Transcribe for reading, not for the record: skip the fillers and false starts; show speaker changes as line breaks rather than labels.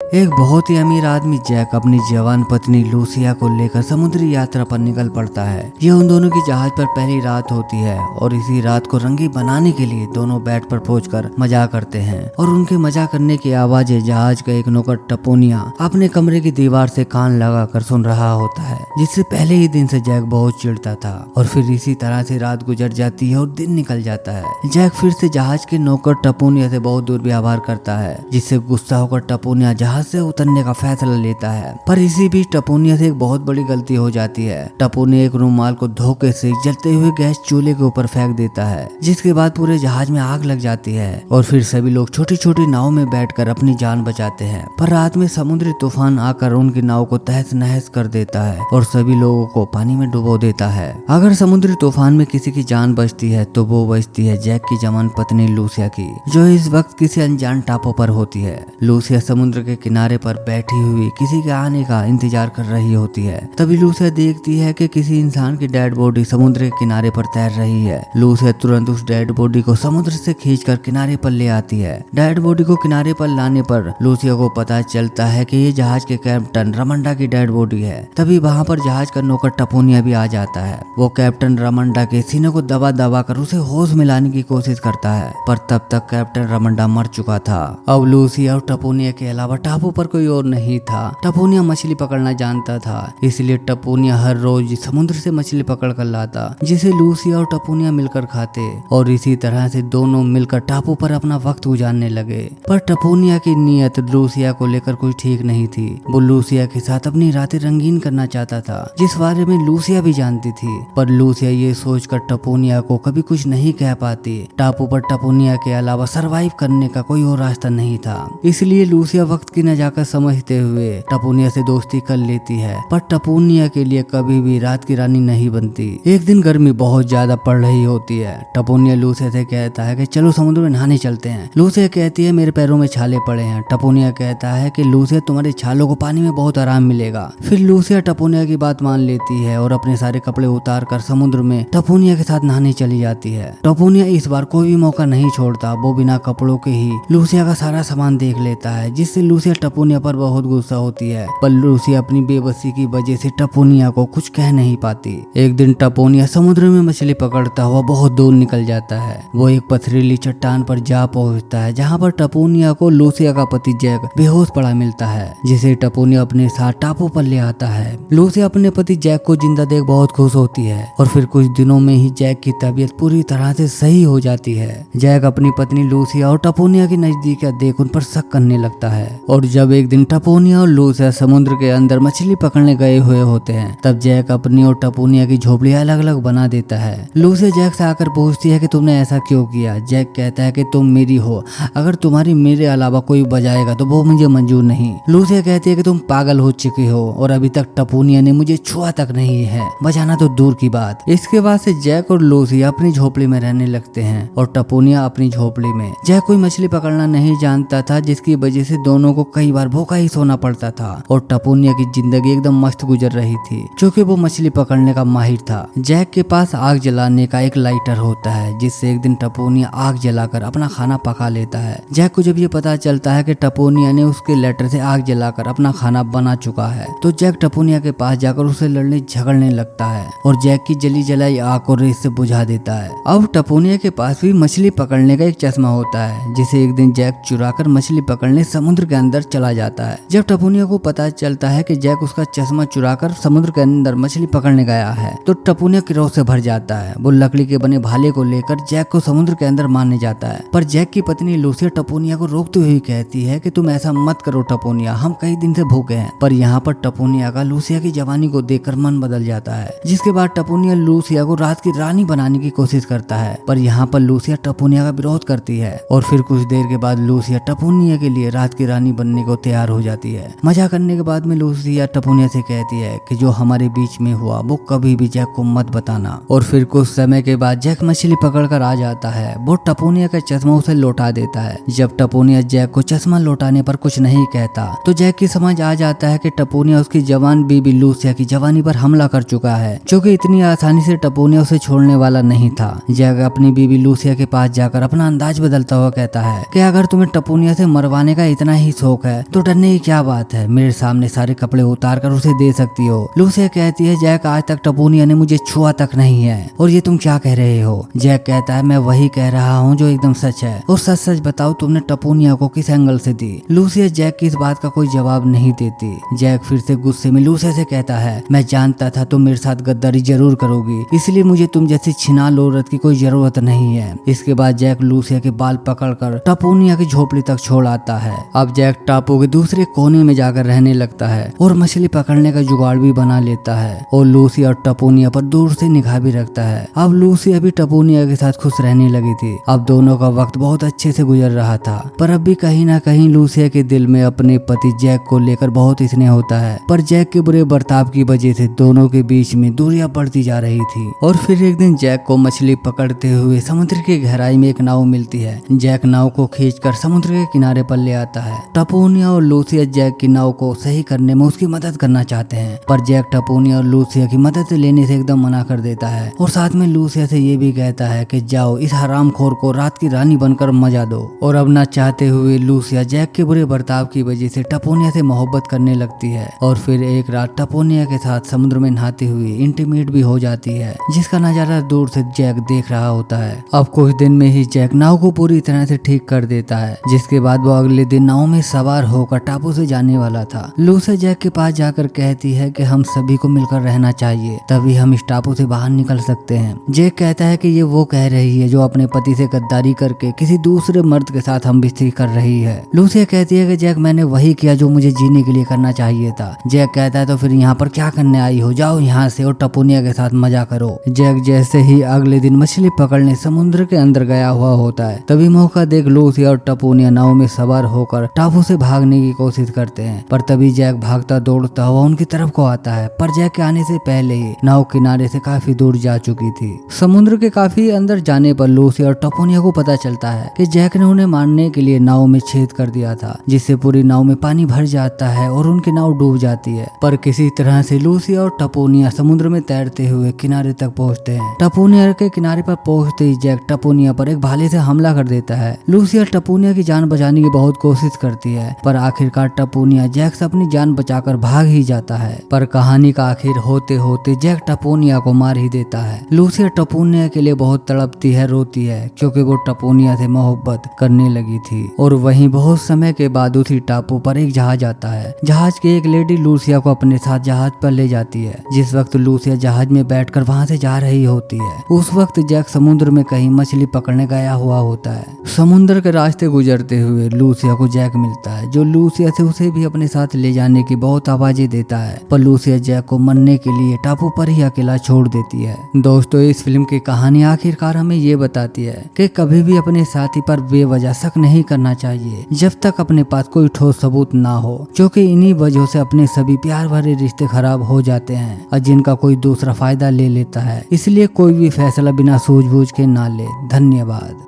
एक बहुत ही अमीर आदमी जैक अपनी जवान पत्नी लूसिया को लेकर समुद्री यात्रा पर निकल पड़ता है। ये उन दोनों की जहाज पर पहली रात होती है और इसी रात को रंगी बनाने के लिए दोनों बेड पर पहुंचकर मजा करते हैं और उनके मजा करने की आवाजें जहाज का एक नौकर टपोनिया अपने कमरे की दीवार से कान लगाकर सुन रहा होता है, जिससे पहले ही दिन से जैक बहुत चिढ़ता था। और फिर इसी तरह से रात गुजर जाती है और दिन निकल जाता है। जैक फिर से जहाज के नौकर टपोनिया से बहुत दुर्व्यवहार करता है, जिससे गुस्सा होकर टपोनिया जहाज से उतरने का फैसला लेता है। पर इसी बीच टपोनिया से एक बहुत बड़ी गलती हो जाती है। टपोनिया एक रुमाल को धोखे से जलते हुए गैस चूल्हे के ऊपर फेंक देता है, जिसके बाद पूरे जहाज में आग लग जाती है और फिर सभी लोग छोटी छोटी नाव में बैठकर अपनी जान बचाते हैं। पर रात में समुद्री तूफान आकर उनकी नाव को तहस नहस कर देता है और सभी लोगों को पानी में डुबो देता है। अगर समुद्री तूफान में किसी की जान बचती है तो वो बचती है जैक की जवान पत्नी लूसिया की, जो इस वक्त किसी अनजान टापू पर होती है। लूसिया समुद्र के किनारे पर बैठी हुई किसी के आने का इंतजार कर रही होती है। तभी लूसिया देखती है कि किसी इंसान की डेड बॉडी समुद्र के किनारे पर तैर रही है। लूसिया तुरंत उस डेड बॉडी को समुद्र से खींचकर किनारे पर ले आती है। डेड बॉडी को किनारे पर लाने पर लूसिया को पता चलता है कि ये जहाज के कैप्टन रमंडा की डेड बॉडी है। तभी वहाँ पर जहाज का नौकर टपोनिया भी आ जाता है। वो कैप्टन रमंडा के सीने को दबा दबा कर उसे होश मिलाने की कोशिश करता है, पर तब तक कैप्टन रमंडा मर चुका था। अब लूसिया और टपोनिया के अलावा टापू पर कोई और नहीं था। टपोनिया मछली पकड़ना जानता था, इसलिए टपोनिया हर रोज समुद्र से मछली पकड़ कर लाता, जिसे लूसिया और टपोनिया मिलकर खाते और इसी तरह से दोनों मिलकर टापू पर अपना वक्त गुजारने लगे। पर टपोनिया की नीयत लूसिया को लेकर कोई ठीक नहीं थी। वो लूसिया के साथ अपनी रातें रंगीन करना चाहता था, जिस बारे में लूसिया भी जानती थी। पर लूसिया ये सोचकर टपोनिया को कभी कुछ नहीं कह पाती। टापू पर टपोनिया के अलावा सरवाइव करने का कोई और रास्ता नहीं था, इसलिए लूसिया वक्त की न जाकर समझते हुए टपोनिया से दोस्ती कर लेती है। पर टपोनिया के लिए कभी भी रात की रानी नहीं बनती। एक दिन गर्मी बहुत ज्यादा पड़ रही होती है। टपोनिया लूसिया से कहता है कि चलो समुद्र में नहाने चलते हैं। लूसिया कहती है मेरे पैरों में छाले पड़े हैं। टपोनिया कहता है कि लूसिया तुम्हारे छालों को पानी में बहुत आराम मिलेगा। फिर लूसिया टपोनिया की बात मान लेती है और अपने सारे कपड़े उतार कर समुद्र में टपोनिया के साथ नहाने चली जाती है। टपोनिया इस बार कोई भी मौका नहीं छोड़ता। वो बिना कपड़ों के ही लूसिया का सारा सामान देख लेता है, जिससे लूसिया टपोनिया पर बहुत गुस्सा होती है। पर लूसिया अपनी बेबसी की वजह से टपोनिया को कुछ कह नहीं पाती। एक दिन टपोनिया समुद्र में मछली पकड़ता हुआ बहुत दूर निकल जाता है। वो एक पथरीली चट्टान पर जा पहुंचता है, जहाँ पर टपोनिया को लूसिया का पति जैक बेहोश पड़ा मिलता है, जिसे टपोनिया अपने साथ टापू पर ले आता है। लूसिया अपने पति जैक को जिंदा देख बहुत खुश होती है और फिर कुछ दिनों में ही जैक की तबीयत पूरी तरह से सही हो जाती है। जैक अपनी पत्नी लूसिया और टपोनिया की नजदीकियां देख उन पर शक करने लगता है। और जब एक दिन टपोनिया और लूसिया समुद्र के अंदर मछली पकड़ने गए हुए होते हैं, तब जैक अपनी और टपोनिया की झोपड़ी अलग अलग बना देता है। लूसिया जैक से आकर पूछती है कि तुमने ऐसा क्यों किया। जैक कहता है कि तुम मेरी हो, अगर तुम्हारी मेरे अलावा कोई बजाएगा तो वो मुझे मंजूर नहीं। लूसिया कहती है कि तुम पागल हो चुके हो और अभी तक टपोनिया ने मुझे छुआ तक नहीं है, बजाना तो दूर की बात। इसके बाद से जैक और लूसिया अपनी झोपड़ी में रहने लगते हैं और टपोनिया अपनी झोपड़ी में। जैक कोई मछली पकड़ना नहीं जानता था, जिसकी वजह से दोनों को कई बार भूखा ही सोना पड़ता था और टपोनिया की जिंदगी एकदम मस्त गुजर रही थी, क्योंकि वो मछली पकड़ने का माहिर था। जैक के पास आग जलाने का एक लाइटर होता है, जिससे एक दिन टपोनिया आग जलाकर अपना खाना पका लेता है। जैक को जब ये पता चलता है कि टपोनिया ने उसके लाइटर से आग जलाकर अपना खाना बना चुका है, तो जैक टपोनिया के पास जाकर उसे लड़ने झगड़ने लगता है और जैक की जली जलाई आग को रेत से बुझा देता है। अब टपोनिया के पास भी मछली पकड़ने का एक चश्मा होता है, जिसे एक दिन जैक चुराकर मछली पकड़ने समुद्र के अंदर चला जाता है। जब टपोनिया को पता चलता है कि जैक उसका चश्मा चुराकर समुद्र के अंदर मछली पकड़ने गया है, तो टपोनिया क्रोध से भर जाता है। वो लकड़ी के बने भाले को लेकर जैक को समुद्र के अंदर मारने जाता है। पर जैक की पत्नी लूसिया टपोनिया को रोकते हुए कहती है कि तुम ऐसा मत करो टपोनिया, हम कई दिन से भूखे हैं। पर यहाँ पर टपोनिया का लूसिया की जवानी को देखकर मन बदल जाता है, जिसके बाद टपोनिया लूसिया को रात की रानी बनाने की कोशिश करता है। पर यहाँ पर लूसिया टपोनिया का विरोध करती है और फिर कुछ देर के बाद लूसिया टपोनिया के लिए रात की रानी बनने को तैयार हो जाती है। मजा करने के बाद में लूसिया टपोनिया से कहती है कि जो हमारे बीच में हुआ वो कभी भी जैक को मत बताना। और फिर कुछ समय के बाद जैक मछली पकड़कर आ जाता है। वो टपोनिया का चश्मा उसे लौटा देता है। जब टपोनिया जैक को चश्मा लौटाने पर कुछ नहीं कहता, तो जैक की समझ आ जाता है कि टपोनिया उसकी जवान बीबी लूसिया की जवानी पर हमला कर चुका है, जो कि इतनी आसानी से टपोनिया उसे छोड़ने वाला नहीं था। जैक अपनी बीबी लूसिया के पास जाकर अपना अंदाज बदलता हुआ कहता है कि अगर तुम्हें टपोनिया से मरवाने का इतना ही शौक शौक है तो डरने की क्या बात है, मेरे सामने सारे कपड़े उतार कर उसे दे सकती हो। लूसिया कहती है जैक आज तक टपोनिया ने मुझे छुआ तक नहीं है और ये तुम क्या कह रहे हो। जैक कहता है मैं वही कह रहा हूँ जो एकदम सच है, और सच सच बताओ तुमने टपोनिया को किस एंगल से दी। लूसिया जैक की इस बात का कोई जवाब नहीं देती। जैक फिर से गुस्से में लूसिया से कहता है मैं जानता था तुम मेरे साथ गद्दारी जरूर करोगी, इसलिए मुझे तुम जैसी छिनाल औरत की कोई जरूरत नहीं है। इसके बाद जैक लूसिया के बाल पकड़कर टपोनिया की झोपड़ी तक छोड़ आता है। अब जैक टापू के दूसरे कोने में जाकर रहने लगता है और मछली पकड़ने का जुगाड़ भी बना लेता है और लूसिया और टपोनिया पर दूर से निगाह भी रखता है। अब लूसिया भी टपोनिया के साथ खुश रहने लगी थी। अब दोनों का वक्त बहुत अच्छे से गुजर रहा था, पर अब भी कहीं ना कहीं लूसिया के दिल में अपने पति जैक को लेकर बहुत स्नेह होता है। पर जैक के बुरे बर्ताव की वजह से दोनों के बीच में दूरियां बढ़ती जा रही थी। और फिर एक दिन जैक को मछली पकड़ते हुए समुद्र की गहराई में एक नाव मिलती है। जैक नाव को खींचकर समुद्र के किनारे पर ले आता है। टपोनिया और लूसिया जैक की नाव को सही करने में उसकी मदद करना चाहते हैं, पर जैक टपोनिया और लूसिया की मदद लेने से एकदम मना कर देता है और साथ में लूसिया से ये भी कहता है कि जाओ इस हरामखोर को रात की रानी बनकर मजा दो। और अब ना चाहते हुए लूसिया जैक के बुरे बर्ताव की वजह से टपोनिया से मोहब्बत करने लगती है और फिर एक रात टपोनिया के साथ समुद्र में नहाते हुए इंटीमेट भी हो जाती है, जिसका नजारा दूर से जैक देख रहा होता है। अब कुछ दिन में ही जैक नाव को पूरी तरह से ठीक कर देता है, जिसके बाद वो अगले दिन नाव में सवार होकर टापू से जाने वाला था। लूसिया जैक के पास जाकर कहती है कि हम सभी को मिलकर रहना चाहिए, तभी हम इस टापू से बाहर निकल सकते हैं। जैक कहता है कि ये वो कह रही है जो अपने पति से गद्दारी करके किसी दूसरे मर्द के साथ हम बिस्ती कर रही है। लूसिया कहती है कि जैक मैंने वही किया जो मुझे जीने के लिए करना चाहिए था। जैक कहता है तो फिर यहाँ पर क्या करने आई हो, जाओ यहाँ से और टपोनिया के साथ मजा करो। जैक जैसे ही अगले दिन मछली पकड़ने समुद्र के अंदर गया हुआ होता है, तभी मौका देख लूसिया और टपोनिया नाव में सवार होकर टापू से भागने की कोशिश करते हैं, पर तभी जैक भागता दौड़ता हुआ उनकी तरफ को आता है। पर जैक के आने से पहले ही नाव किनारे से काफी दूर जा चुकी थी। समुद्र के काफी अंदर जाने पर लूसिया और टपोनिया को पता चलता है कि जैक ने उन्हें मारने के लिए नाव में छेद कर दिया था, जिससे पूरी नाव में पानी भर जाता है और उनकी नाव डूब जाती है। पर किसी तरह से लूसिया और टपोनिया समुद्र में तैरते हुए किनारे तक पहुँचते हैं। टपोनिया के किनारे पर पहुँचते ही जैक टपोनिया पर एक भाले से हमला कर देता है। लूसिया टपोनिया की जान बचाने की बहुत कोशिश करती है, पर आखिरकार टपोनिया जैक से अपनी जान बचाकर भाग ही जाता है। पर कहानी का आखिर होते होते जैक टपोनिया को मार ही देता है। लूसिया टपोनिया के लिए बहुत तड़पती है, रोती है, क्योंकि वो टपोनिया से मोहब्बत करने लगी थी। और वहीं बहुत समय के बाद उसी टापू पर एक जहाज आता है। जहाज की एक लेडी लूसिया को अपने साथ जहाज पर ले जाती है। जिस वक्त लूसिया जहाज में बैठकर वहां से जा रही होती है, उस वक्त जैक समुद्र में कहीं मछली पकड़ने गया हुआ होता है। समुद्र के रास्ते गुजरते हुए लूसिया को जैक मिलता है, जो लूसिया से उसे भी अपने साथ ले जाने की बहुत आवाजें देता है, पर लूसिया जैक को मरने के लिए टापू पर ही अकेला छोड़ देती है। दोस्तों, इस फिल्म की कहानी आखिरकार हमें ये बताती है कि कभी भी अपने साथी पर बेवजह शक नहीं करना चाहिए जब तक अपने पास कोई ठोस सबूत ना हो, क्योंकि इन्हीं वजहों से अपने सभी प्यार भरे रिश्ते खराब हो जाते हैं और जिनका कोई दूसरा फायदा ले लेता है। इसलिए कोई भी फैसला बिना सूझबूझ के ना ले। धन्यवाद।